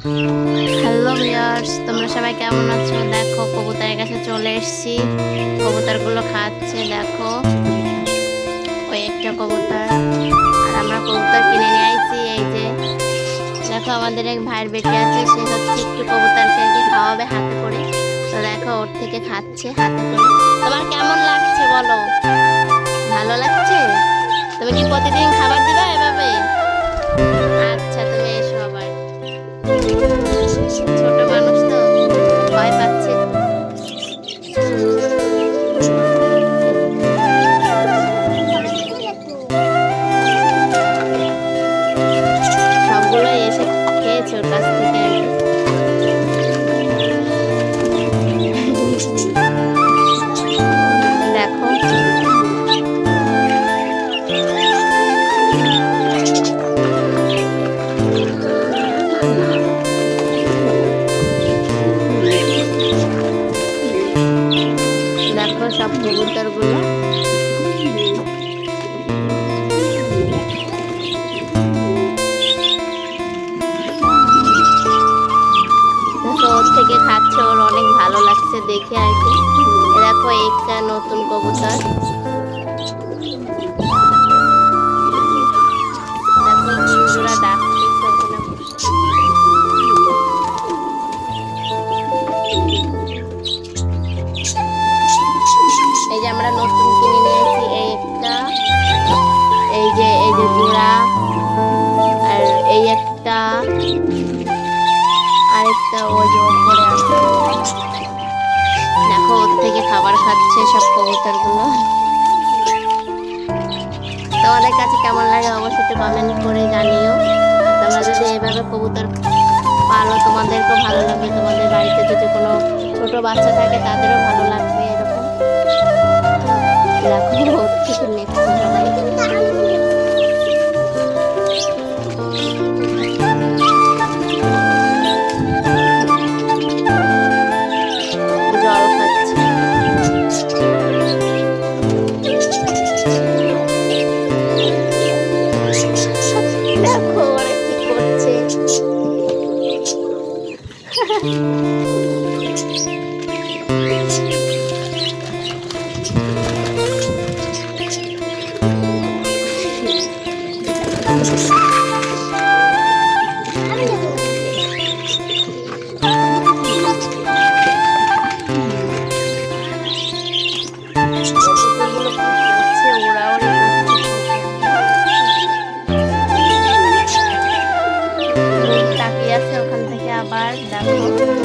Hello viewers, তোমরা সবাই কেমন আছো? দেখো কবুতরের কাছে চলে এসেছি। কবুতরগুলো খাচ্ছে, দেখো ওই একটা কবুতর। আর আমরা কবুতর কিনে নিয়ে আইছি। এই যে দেখো আমাদের এক ভাইয়ের বেটি আছে, সে হচ্ছে একটু কবুতরকে আর কি খাওয়াবে হাতে করে। তো দেখো ওর থেকে খাচ্ছে হাতে করে। তোমার কেমন লাগছে বলো? ভালো লাগছে? তুমি কি প্রতিদিন খাবার দিবা এভাবে? আচ্ছা, তুমি এসো আবার। ছোট মানুষ তো ভয় পাচ্ছে একটু। সবগুলোই এসে খেয়েছে ওর কাছ থেকে আর কি। দেখো দেখো সব কবুতর গুলো। ওর থেকে খাচ্ছে, ওর অনেক ভালো লাগছে দেখে আর কি। দেখো একটা নতুন কবুতর, দেখো পুরা ডাকতেছে ওখানে। এই যে আমরা নতুন কিনে নিয়েছি এই একটা, এই যে জোড়া, আর এই একটা, আরেকটা ওই যে উপরে আছে। দেখো ওর থেকে খাবার খাচ্ছে সব কবুতর গুলো। তোমাদের কাছে কেমন লাগে অবশ্যই একটু কমেন্ট করে জানিও। তোমরা যদি এইভাবে কবুতর পালো তোমাদেরকেও ভালো লাগবে, তোমাদের বাড়িতে যদি কোনো ছোট বাচ্চা থাকে তাদেরও ভালো লাগবে এরকম। দেখো ওর থেকে নিচ্ছে সবাই। জল খাচ্ছে। দেখো ওরা কি করছে। কবুতরগুলো কি করছে, ওড়াওড়ি করছে। তাকিয়ে আছে ওখান থেকে আবার দেখো।